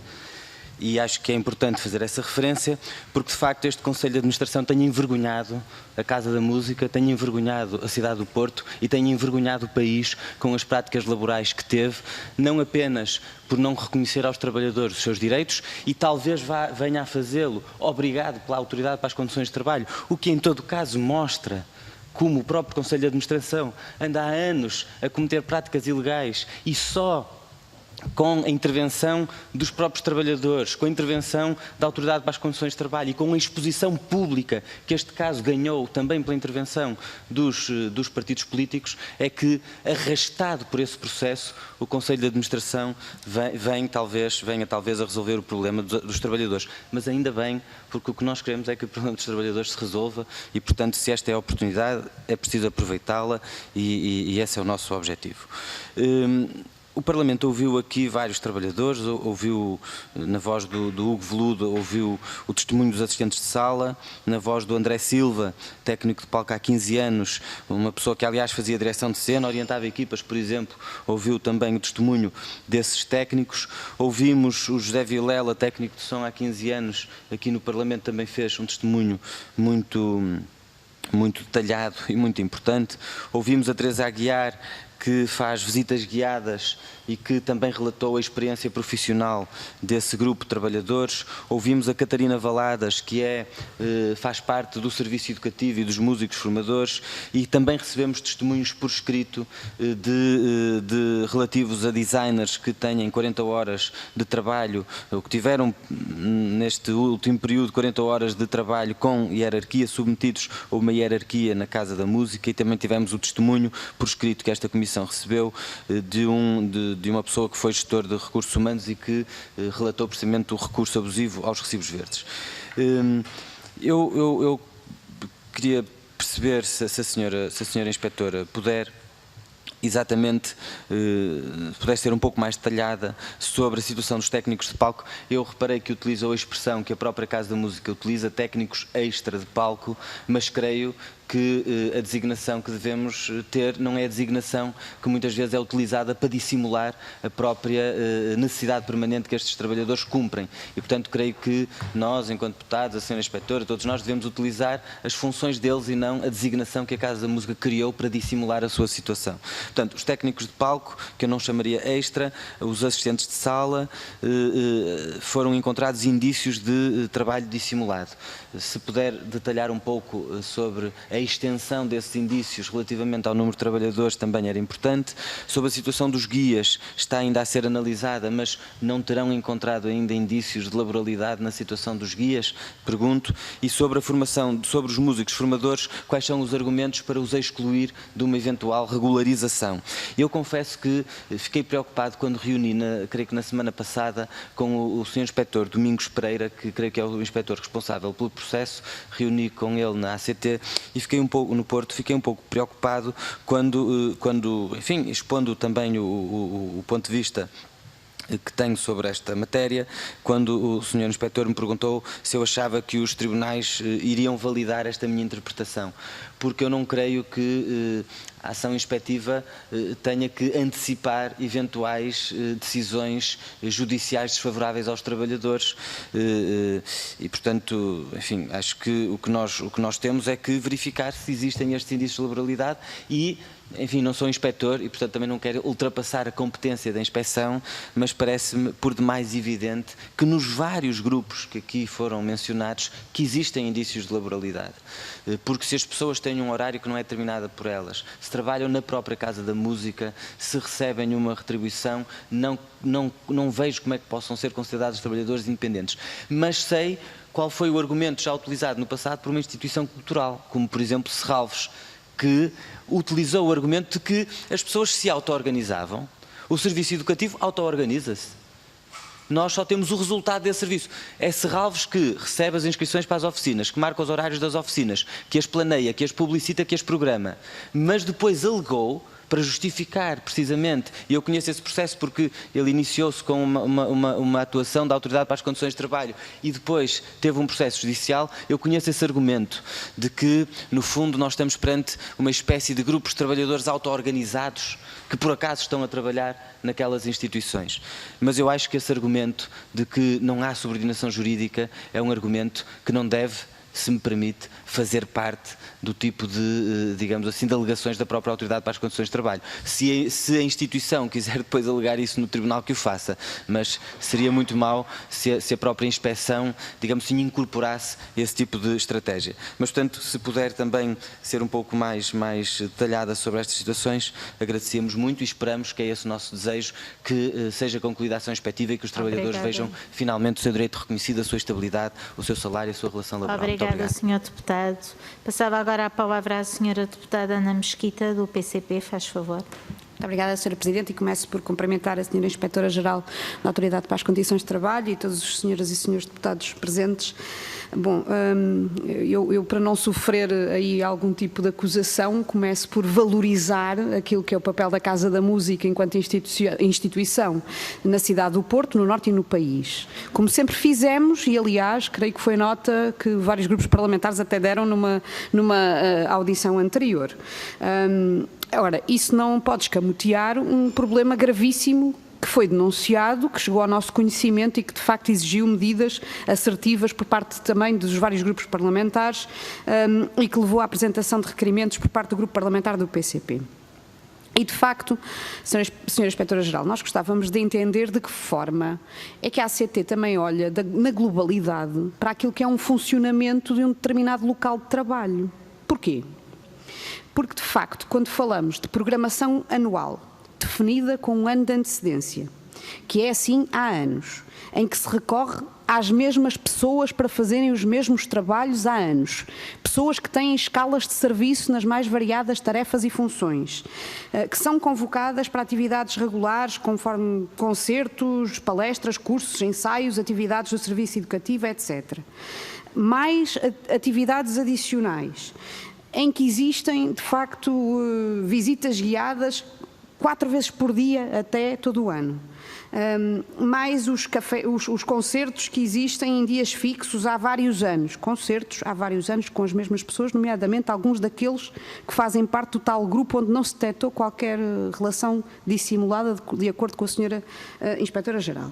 E acho que é importante fazer essa referência, porque de facto este Conselho de Administração tem envergonhado a Casa da Música, tem envergonhado a cidade do Porto e tem envergonhado o país com as práticas laborais que teve, não apenas por não reconhecer aos trabalhadores os seus direitos, e talvez venha a fazê-lo obrigado pela Autoridade para as Condições de Trabalho, o que em todo caso mostra como o próprio Conselho de Administração anda há anos a cometer práticas ilegais, e só com a intervenção dos próprios trabalhadores, com a intervenção da Autoridade para as Condições de Trabalho e com a exposição pública que este caso ganhou também pela intervenção dos partidos políticos, é que, arrastado por esse processo, o Conselho de Administração venha talvez a resolver o problema dos trabalhadores. Mas ainda bem, porque o que nós queremos é que o problema dos trabalhadores se resolva e, portanto, se esta é a oportunidade, é preciso aproveitá-la, e esse é o nosso objetivo. O Parlamento ouviu aqui vários trabalhadores, ouviu na voz do Hugo Veludo, ouviu o testemunho dos assistentes de sala, na voz do André Silva, técnico de palco há 15 anos, uma pessoa que aliás fazia direção de cena, orientava equipas, por exemplo, ouviu também o testemunho desses técnicos. Ouvimos o José Vilela, técnico de som há 15 anos, aqui no Parlamento também fez um testemunho muito detalhado e muito importante. Ouvimos a Teresa Aguiar, que faz visitas guiadas e que também relatou a experiência profissional desse grupo de trabalhadores. Ouvimos a Catarina Valadas, que faz parte do Serviço Educativo e dos Músicos Formadores, e também recebemos testemunhos por escrito relativos a designers que têm 40 horas de trabalho, ou que tiveram neste último período 40 horas de trabalho com hierarquia, submetidos a uma hierarquia na Casa da Música, e também tivemos o testemunho por escrito que esta Comissão recebeu de uma pessoa que foi gestor de recursos humanos e que relatou precisamente o recurso abusivo aos recibos verdes. Eu queria perceber se a senhora Inspetora puder exatamente, pudesse ser um pouco mais detalhada sobre a situação dos técnicos de palco. Eu reparei que utilizou a expressão que a própria Casa da Música utiliza, técnicos extra de palco, mas creio que a designação que devemos ter não é a designação que muitas vezes é utilizada para dissimular a própria necessidade permanente que estes trabalhadores cumprem. E, portanto, creio que nós, enquanto deputados, a senhora Inspetora, todos nós devemos utilizar as funções deles e não a designação que a Casa da Música criou para dissimular a sua situação. Portanto, os técnicos de palco, que eu não chamaria extra, os assistentes de sala, foram encontrados indícios de trabalho dissimulado. Se puder detalhar um pouco sobre a extensão desses indícios relativamente ao número de trabalhadores também era importante. Sobre a situação dos guias, está ainda a ser analisada, mas não terão encontrado ainda indícios de laboralidade na situação dos guias? Pergunto. E sobre a formação, sobre os músicos formadores, quais são os argumentos para os excluir de uma eventual regularização? Eu confesso que fiquei preocupado quando reuni, creio que na semana passada, com o Sr. Inspetor Domingos Pereira, que creio que é o inspetor responsável pelo processo, reuni com ele na ACT e fiquei um pouco, no Porto, fiquei um pouco preocupado quando enfim, expondo também o ponto de vista que tenho sobre esta matéria, quando o Sr. Inspetor me perguntou se eu achava que os tribunais iriam validar esta minha interpretação, porque eu não creio que a ação inspectiva tenha que antecipar eventuais decisões judiciais desfavoráveis aos trabalhadores e, portanto, enfim, acho que o que nós temos é que verificar se existem estes indícios de laboralidade e, enfim, não sou inspetor e, portanto, também não quero ultrapassar a competência da inspeção, mas parece-me por demais evidente que nos vários grupos que aqui foram mencionados que existem indícios de laboralidade. Porque se as pessoas têm um horário que não é determinado por elas, se trabalham na própria Casa da Música, se recebem uma retribuição, não vejo como é que possam ser considerados trabalhadores independentes. Mas sei qual foi o argumento já utilizado no passado por uma instituição cultural, como, por exemplo, Serralves, que utilizou o argumento de que as pessoas se auto-organizavam, o serviço educativo auto-organiza-se. Nós só temos o resultado desse serviço. É Serralves que recebe as inscrições para as oficinas, que marca os horários das oficinas, que as planeia, que as publicita, que as programa, mas depois alegou, para justificar precisamente, e eu conheço esse processo porque ele iniciou-se com uma atuação da Autoridade para as Condições de Trabalho e depois teve um processo judicial, eu conheço esse argumento de que, no fundo, nós estamos perante uma espécie de grupos de trabalhadores auto-organizados que por acaso estão a trabalhar naquelas instituições. Mas eu acho que esse argumento de que não há subordinação jurídica é um argumento que não deve, se me permite, fazer parte do tipo de, digamos assim, de alegações da própria Autoridade para as Condições de Trabalho. Se a instituição quiser depois alegar isso no tribunal, que o faça, mas seria muito mau se a própria inspeção, digamos assim, incorporasse esse tipo de estratégia. Mas, portanto, se puder também ser um pouco mais detalhada sobre estas situações, agradecemos muito e esperamos que é esse o nosso desejo, que seja concluída a ação inspectiva e que os trabalhadores vejam finalmente o seu direito reconhecido, a sua estabilidade, o seu salário, a sua relação laboral. Obrigada, Sr. Deputado. Passava agora a palavra à Sra. Deputada Ana Mesquita, do PCP, faz favor. Muito obrigada, Sra. Presidente, e começo por cumprimentar a Sra. Inspetora-Geral da Autoridade para as Condições de Trabalho e todos os senhoras e senhores deputados presentes. Bom, eu para não sofrer aí algum tipo de acusação, começo por valorizar aquilo que é o papel da Casa da Música enquanto instituição na cidade do Porto, no Norte e no país. Como sempre fizemos, e aliás, creio que foi nota que vários grupos parlamentares até deram numa audição anterior. Ora, isso não pode escamotear um problema gravíssimo que foi denunciado, que chegou ao nosso conhecimento e que de facto exigiu medidas assertivas por parte também dos vários grupos parlamentares e que levou à apresentação de requerimentos por parte do grupo parlamentar do PCP. E, de facto, Sra. Inspetora-Geral, nós gostávamos de entender de que forma é que a ACT também olha na globalidade para aquilo que é um funcionamento de um determinado local de trabalho. Porquê? Porque, de facto, quando falamos de programação anual, definida com um ano de antecedência, que é assim há anos, em que se recorre às mesmas pessoas para fazerem os mesmos trabalhos há anos, pessoas que têm escalas de serviço nas mais variadas tarefas e funções, que são convocadas para atividades regulares, conforme concertos, palestras, cursos, ensaios, atividades do serviço educativo, etc. Mais atividades adicionais, em que existem, de facto, visitas guiadas 4 vezes por dia até todo o ano. Mais os concertos que existem em dias fixos há vários anos. Concertos há vários anos com as mesmas pessoas, nomeadamente alguns daqueles que fazem parte do tal grupo onde não se detectou qualquer relação dissimulada, de acordo com a Sra. Inspetora-Geral.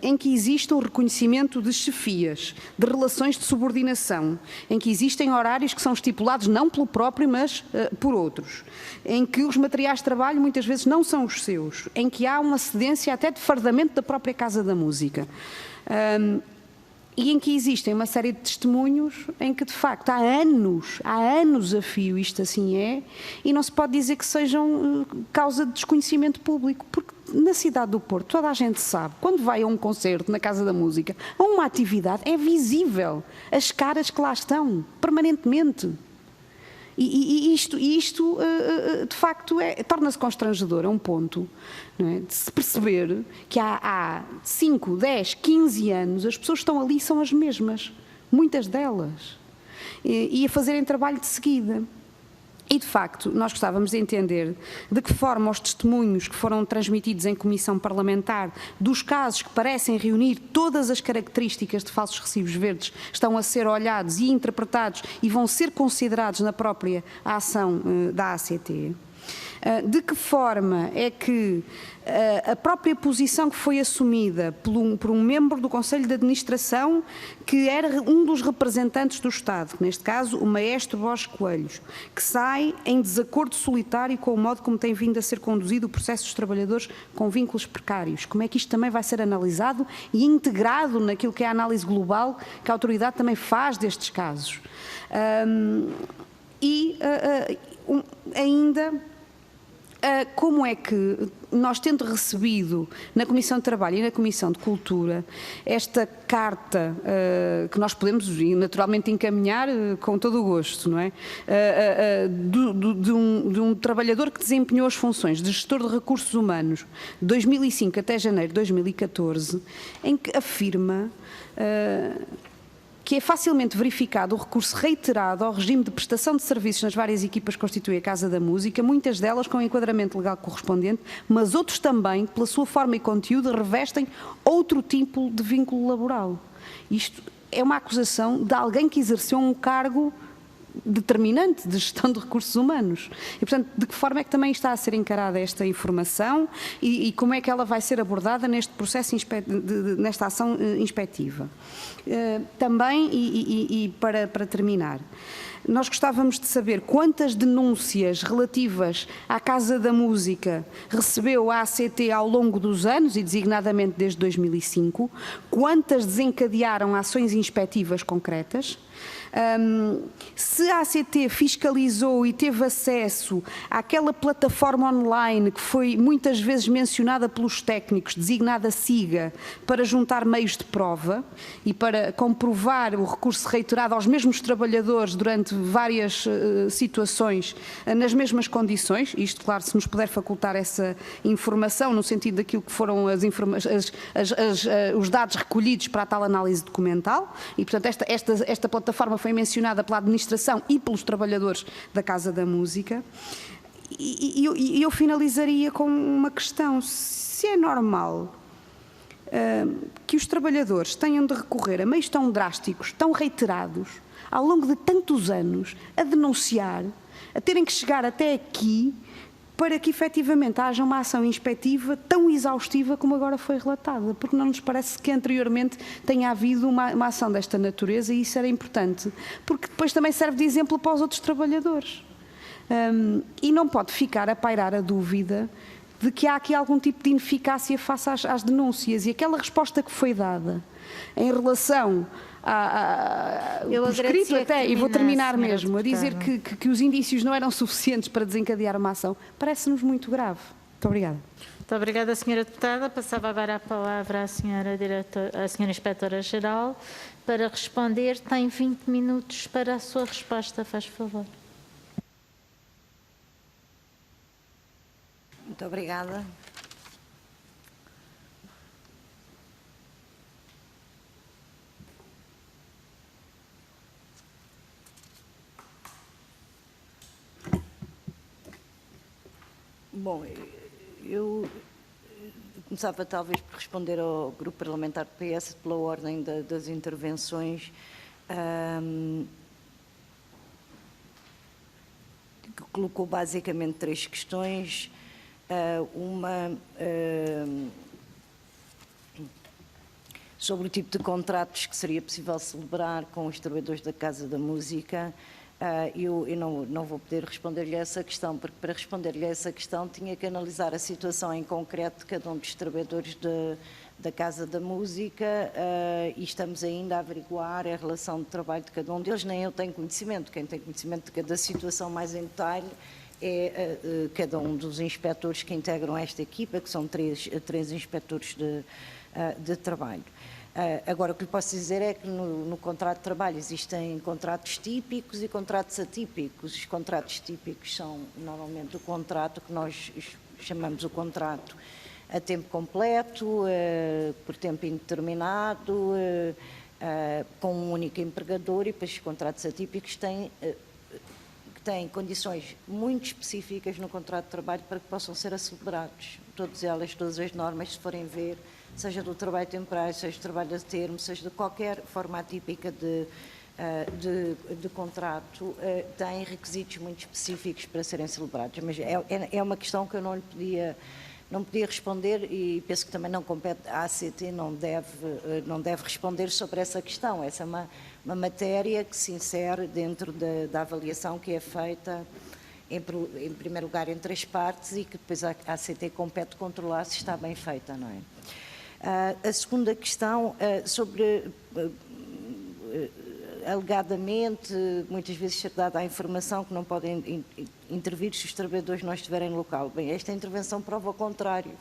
Em que existe um reconhecimento de chefias, de relações de subordinação, em que existem horários que são estipulados não pelo próprio, mas por outros, em que os materiais de trabalho muitas vezes não são os seus, em que há uma cedência até de fardamento da própria Casa da Música. e em que existem uma série de testemunhos em que, de facto, há anos a fio isto assim é, e não se pode dizer que sejam causa de desconhecimento público, porque na cidade do Porto toda a gente sabe, quando vai a um concerto na Casa da Música, a uma atividade, é visível as caras que lá estão, permanentemente. E isto, de facto, torna-se constrangedor a um ponto, não é, de se perceber que há 5, 10, 15 anos as pessoas que estão ali são as mesmas, muitas delas, e a fazerem trabalho de seguida. E, de facto, nós gostávamos de entender de que forma os testemunhos que foram transmitidos em comissão parlamentar dos casos que parecem reunir todas as características de falsos recibos verdes estão a ser olhados e interpretados e vão ser considerados na própria ação da ACT. De que forma é que a própria posição que foi assumida por um membro do Conselho de Administração que era um dos representantes do Estado, neste caso o maestro Borges Coelhos, que sai em desacordo solitário com o modo como tem vindo a ser conduzido o processo dos trabalhadores com vínculos precários, como é que isto também vai ser analisado e integrado naquilo que é a análise global que a autoridade também faz destes casos. Ainda como é que nós, tendo recebido na Comissão de Trabalho e na Comissão de Cultura esta carta que nós podemos naturalmente encaminhar com todo o gosto, não é? De um trabalhador que desempenhou as funções de gestor de recursos humanos de 2005 até janeiro de 2014, em que afirma que é facilmente verificado o recurso reiterado ao regime de prestação de serviços nas várias equipas que constituem a Casa da Música, muitas delas com enquadramento legal correspondente, mas outros também, pela sua forma e conteúdo, revestem outro tipo de vínculo laboral. Isto é uma acusação de alguém que exerceu um cargo determinante de gestão de recursos humanos. E, portanto, de que forma é que também está a ser encarada esta informação e como é que ela vai ser abordada neste processo, nesta ação inspectiva? Também, para terminar, nós gostávamos de saber quantas denúncias relativas à Casa da Música recebeu a ACT ao longo dos anos, e designadamente desde 2005, quantas desencadearam ações inspectivas concretas, se a ACT fiscalizou e teve acesso àquela plataforma online que foi muitas vezes mencionada pelos técnicos, designada SIGA, para juntar meios de prova e para comprovar o recurso reiterado aos mesmos trabalhadores durante várias situações nas mesmas condições, isto, claro, se nos puder facultar essa informação no sentido daquilo que foram os dados recolhidos para a tal análise documental, e portanto esta plataforma foi mencionada pela administração e pelos trabalhadores da Casa da Música. E eu finalizaria com uma questão: se é normal que os trabalhadores tenham de recorrer a meios tão drásticos, tão reiterados, ao longo de tantos anos, a denunciar, a terem que chegar até aqui para que efetivamente haja uma ação inspectiva tão exaustiva como agora foi relatada, porque não nos parece que anteriormente tenha havido uma ação desta natureza, e isso era importante, porque depois também serve de exemplo para os outros trabalhadores. E não pode ficar a pairar a dúvida de que há aqui algum tipo de ineficácia face às denúncias, e aquela resposta que foi dada em relação por escrito até, e vou terminar mesmo, a dizer que os indícios não eram suficientes para desencadear uma ação, parece-nos muito grave. Muito obrigada. Muito obrigada, Sra. Deputada. Passava agora a palavra à Sra. Inspetora-Geral para responder. Tem 20 minutos para a sua resposta, faz favor. Muito obrigada. Bom, eu começava talvez por responder ao grupo parlamentar do PS pela ordem das intervenções, que colocou basicamente 3 questões. Uma sobre o tipo de contratos que seria possível celebrar com os trabalhadores da Casa da Música. Eu não vou poder responder-lhe a essa questão, porque para responder-lhe a essa questão tinha que analisar a situação em concreto de cada um dos trabalhadores da Casa da Música e estamos ainda a averiguar a relação de trabalho de cada um deles. Nem eu tenho conhecimento. Quem tem conhecimento de cada situação mais em detalhe é cada um dos inspectores que integram esta equipa, que são três inspectores de trabalho. Agora, o que lhe posso dizer é que no contrato de trabalho existem contratos típicos e contratos atípicos. Os contratos típicos são normalmente o contrato que nós chamamos o contrato a tempo completo, por tempo indeterminado, com um único empregador, e depois os contratos atípicos têm condições muito específicas no contrato de trabalho para que possam ser acelerados. Todas as normas, se forem ver, seja do trabalho temporário, seja do trabalho a termo, seja de qualquer forma atípica de contrato, têm requisitos muito específicos para serem celebrados. Mas é uma questão que eu não podia responder, e penso que também não compete, a ACT não deve responder sobre essa questão. Essa é uma matéria que se insere dentro da avaliação que é feita, em primeiro lugar, entre as partes, e que depois a ACT compete controlar se está bem feita, não é? A segunda questão, sobre alegadamente, muitas vezes ser dada a informação que não podem intervir se os trabalhadores não estiverem no local. Bem, esta intervenção prova o contrário.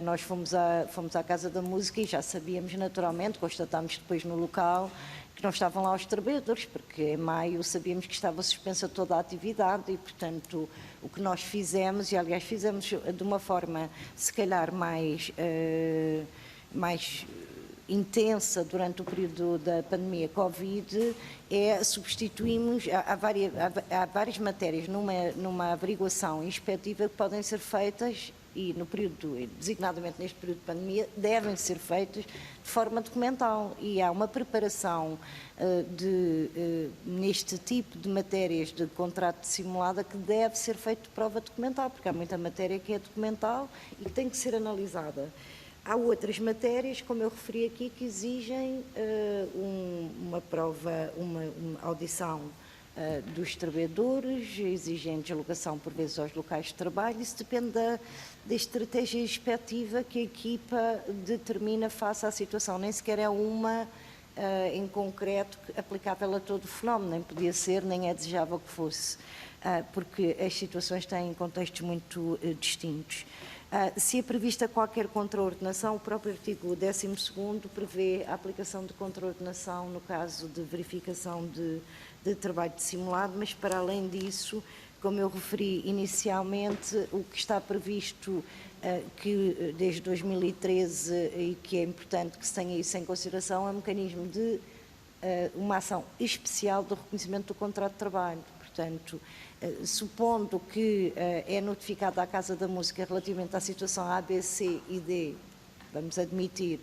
Nós fomos à Casa da Música e já sabíamos naturalmente, constatámos depois no local, que não estavam lá os trabalhadores, porque em maio sabíamos que estava suspensa toda a atividade e, portanto, o que nós fizemos, e aliás fizemos de uma forma se calhar mais intensa durante o período da pandemia Covid, substituímos, há várias matérias numa averiguação inspectiva que podem ser feitas, e no período, designadamente neste período de pandemia, devem ser feitas de forma documental, e há uma preparação neste tipo de matérias de contrato simulada que deve ser feita de prova documental, porque há muita matéria que é documental e que tem que ser analisada. Há outras matérias, como eu referi aqui, que exigem uma prova, uma audição dos trabalhadores, exigem deslocação por vezes aos locais de trabalho. Isso depende da estratégia inspectiva que a equipa determina face à situação. Nem sequer é uma em concreto aplicável a todo o fenómeno, nem podia ser, nem é desejável que fosse, porque as situações têm contextos muito distintos. Se é prevista qualquer contraordenação, o próprio artigo 12º prevê a aplicação de contraordenação no caso de verificação de trabalho dissimulado, mas para além disso, como eu referi inicialmente, o que está previsto que desde 2013 e que é importante que se tenha isso em consideração, é um mecanismo de uma ação especial do reconhecimento do contrato de trabalho. Portanto, supondo que é notificada à Casa da Música relativamente à situação A, B, C e D, vamos admitir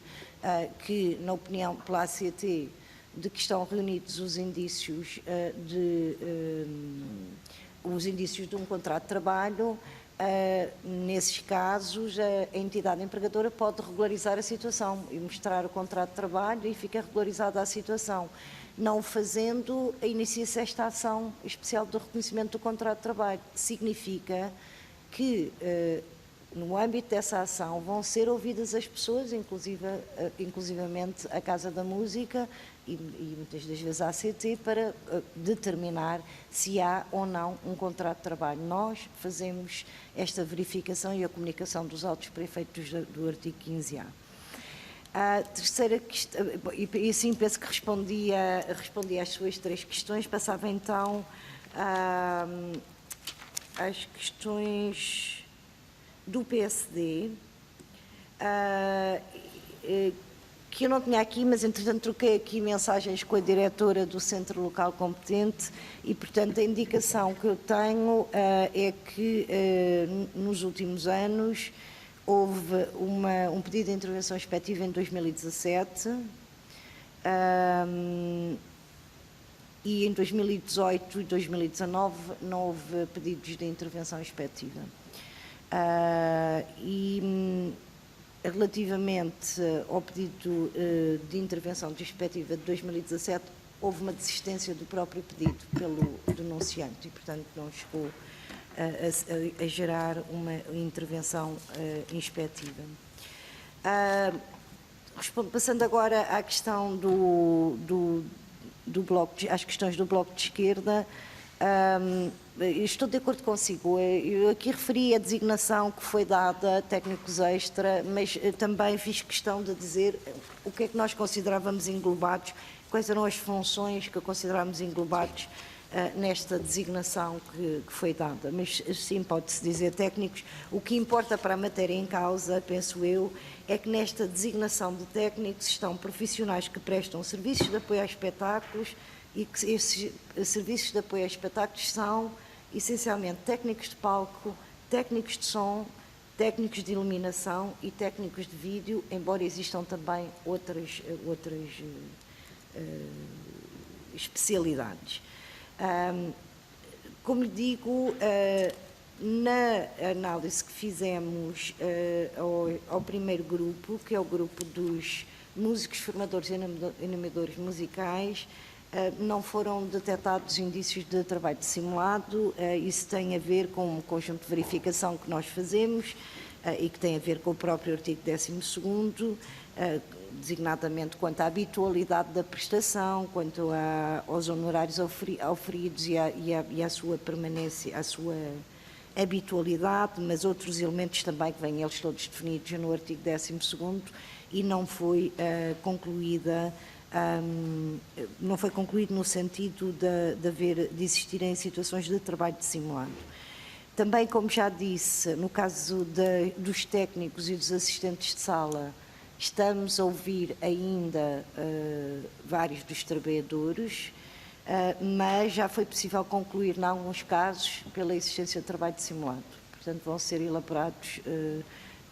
que, na opinião pela ACT, de que estão reunidos os indícios de um contrato de trabalho, nesses casos a entidade empregadora pode regularizar a situação e mostrar o contrato de trabalho e fica regularizada a situação. Não o fazendo, inicia-se esta ação especial do reconhecimento do contrato de trabalho. Significa que, no âmbito dessa ação, vão ser ouvidas as pessoas, inclusivamente a Casa da Música e muitas das vezes a ACT, para determinar se há ou não um contrato de trabalho. Nós fazemos esta verificação e a comunicação dos autos para efeitos do artigo 15A. A terceira questão, e assim penso que respondi às suas três questões. Passava então às questões do PSD, que eu não tinha aqui, mas entretanto troquei aqui mensagens com a diretora do Centro Local Competente e, portanto, a indicação que eu tenho é que nos últimos anos houve um pedido de intervenção inspectiva em 2017 e em 2018 e 2019 não houve pedidos de intervenção inspectiva. Relativamente ao pedido de intervenção inspectiva de 2017, houve uma desistência do próprio pedido pelo denunciante e, portanto, não chegou a gerar uma intervenção inspectiva. Passando agora à questão do bloco, às questões do Bloco de Esquerda, estou de acordo consigo. Eu aqui referi a designação que foi dada a técnicos extra, mas também fiz questão de dizer o que é que nós considerávamos englobados, quais eram as funções que considerávamos englobados nesta designação que foi dada. Mas sim, pode-se dizer técnicos. O que importa para a matéria em causa, penso eu, é que nesta designação de técnicos estão profissionais que prestam serviços de apoio a espetáculos e que esses serviços de apoio a espetáculos são essencialmente técnicos de palco, técnicos de som, técnicos de iluminação e técnicos de vídeo, embora existam também outras especialidades. Como lhe digo, na análise que fizemos ao primeiro grupo, que é o grupo dos músicos, formadores e animadores musicais, não foram detectados indícios de trabalho dissimulado. Isso tem a ver com um conjunto de verificação que nós fazemos e que tem a ver com o próprio artigo 12º, designadamente quanto à habitualidade da prestação, quanto aos honorários oferidos e à sua permanência, à sua habitualidade, mas outros elementos também que vêm eles todos definidos no artigo 12º e não foi não foi concluído no sentido de existirem situações de trabalho dissimulado. Também, como já disse, no caso dos técnicos e dos assistentes de sala, estamos a ouvir ainda vários dos trabalhadores, mas já foi possível concluir, em alguns casos, pela existência de trabalho dissimulado. Portanto, vão ser elaborados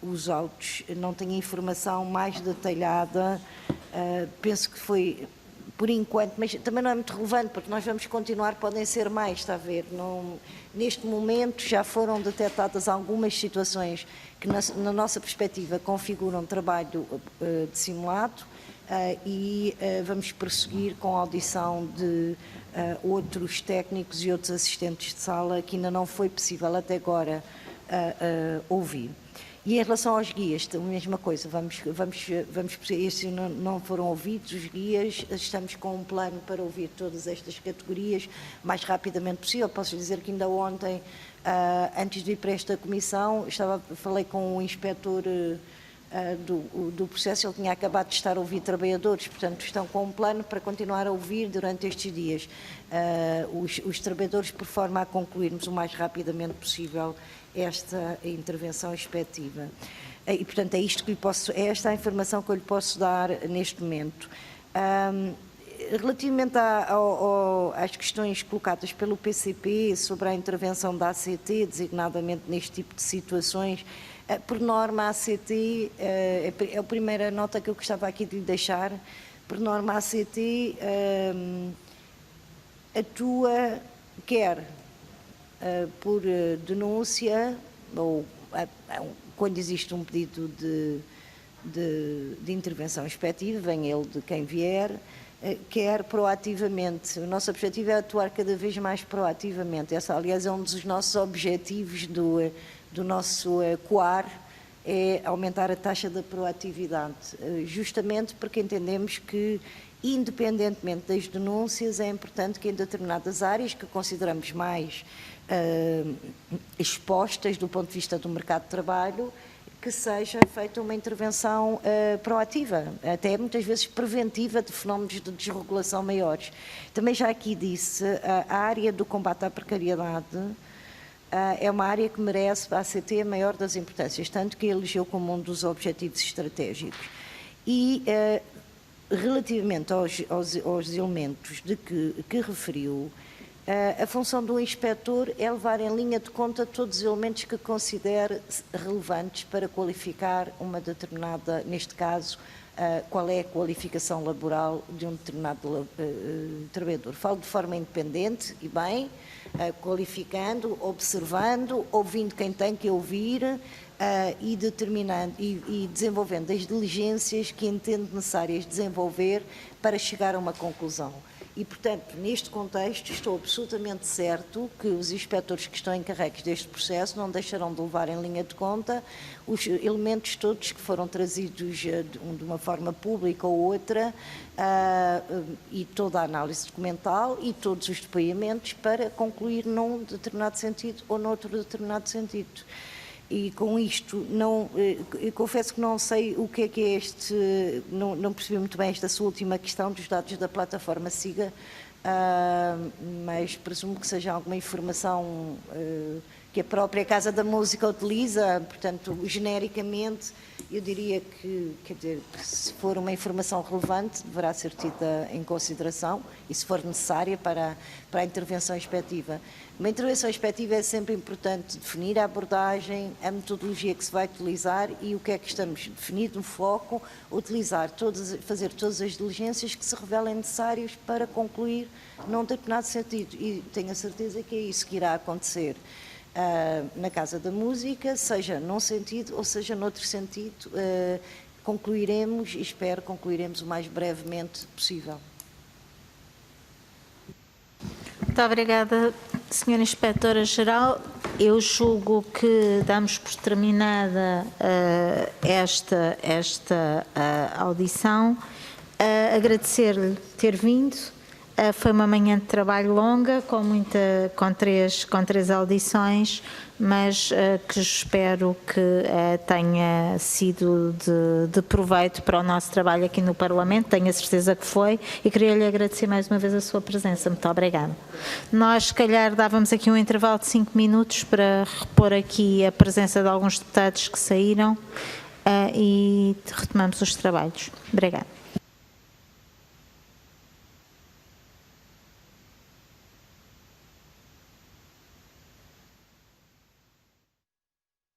os autos. Não tenho informação mais detalhada, penso que foi por enquanto, mas também não é muito relevante, porque nós vamos continuar, podem ser mais, está a ver? Neste momento já foram detectadas algumas situações que, na nossa perspectiva, configuram trabalho dissimulado e vamos prosseguir com a audição de outros técnicos e outros assistentes de sala que ainda não foi possível até agora ouvir. E em relação aos guias, a mesma coisa, estes não foram ouvidos, os guias, estamos com um plano para ouvir todas estas categorias o mais rapidamente possível. Posso dizer que ainda ontem, antes de ir para esta comissão, falei com o inspetor do processo, ele tinha acabado de estar a ouvir trabalhadores, portanto estão com um plano para continuar a ouvir durante estes dias os trabalhadores, por forma a concluirmos o mais rapidamente possível esta intervenção expectiva. E, portanto, é esta a informação que eu lhe posso dar neste momento. Relativamente às questões colocadas pelo PCP sobre a intervenção da ACT, designadamente neste tipo de situações, por norma a ACT, é a primeira nota que eu gostava aqui de lhe deixar, por norma a ACT atua quer por denúncia, ou quando existe um pedido de intervenção expectiva, vem ele de quem vier, quer proativamente. O nosso objetivo é atuar cada vez mais proativamente. Essa, aliás, é um dos nossos objetivos do nosso COAR, é aumentar a taxa de proatividade, justamente porque entendemos que, independentemente das denúncias, é importante que em determinadas áreas que consideramos mais expostas do ponto de vista do mercado de trabalho, que seja feita uma intervenção proativa, até muitas vezes preventiva, de fenómenos de desregulação maiores. Também já aqui disse, a área do combate à precariedade é uma área que merece a ACT a maior das importâncias, tanto que elegeu como um dos objetivos estratégicos. E relativamente aos elementos que referiu, a função do inspetor é levar em linha de conta todos os elementos que considere relevantes para qualificar uma determinada, neste caso, qual é a qualificação laboral de um determinado trabalhador. Falo de forma independente e bem, qualificando, observando, ouvindo quem tem que ouvir e determinando e desenvolvendo as diligências que entende necessárias desenvolver para chegar a uma conclusão. E, portanto, neste contexto, estou absolutamente certo que os inspectores que estão encarregues deste processo não deixarão de levar em linha de conta os elementos todos que foram trazidos de uma forma pública ou outra, e toda a análise documental e todos os depoimentos para concluir num determinado sentido ou noutro determinado sentido. E com isto, eu confesso que não sei o que é este, não percebi muito bem esta sua última questão dos dados da plataforma SIGA, mas presumo que seja alguma informação que a própria Casa da Música utiliza, portanto, genericamente, eu diria que, quer dizer, que se for uma informação relevante, deverá ser tida em consideração e, se for necessária, para a intervenção inspectiva. Uma intervenção inspectiva é sempre importante definir a abordagem, a metodologia que se vai utilizar e o que é que estamos definido no foco, utilizar fazer todas as diligências que se revelem necessárias para concluir num determinado sentido. E tenho a certeza que é isso que irá acontecer na Casa da Música, seja num sentido ou seja noutro sentido. Concluiremos, e espero concluiremos o mais brevemente possível. Muito obrigada, Sra. Inspetora-Geral. Eu julgo que damos por terminada esta audição. Agradecer-lhe ter vindo. Foi uma manhã de trabalho longa, com três audições, mas que espero que tenha sido de proveito para o nosso trabalho aqui no Parlamento. Tenho a certeza que foi e queria-lhe agradecer mais uma vez a sua presença. Muito obrigada. Nós, se calhar, dávamos aqui um intervalo de 5 minutos para repor aqui a presença de alguns deputados que saíram e retomamos os trabalhos. Obrigada.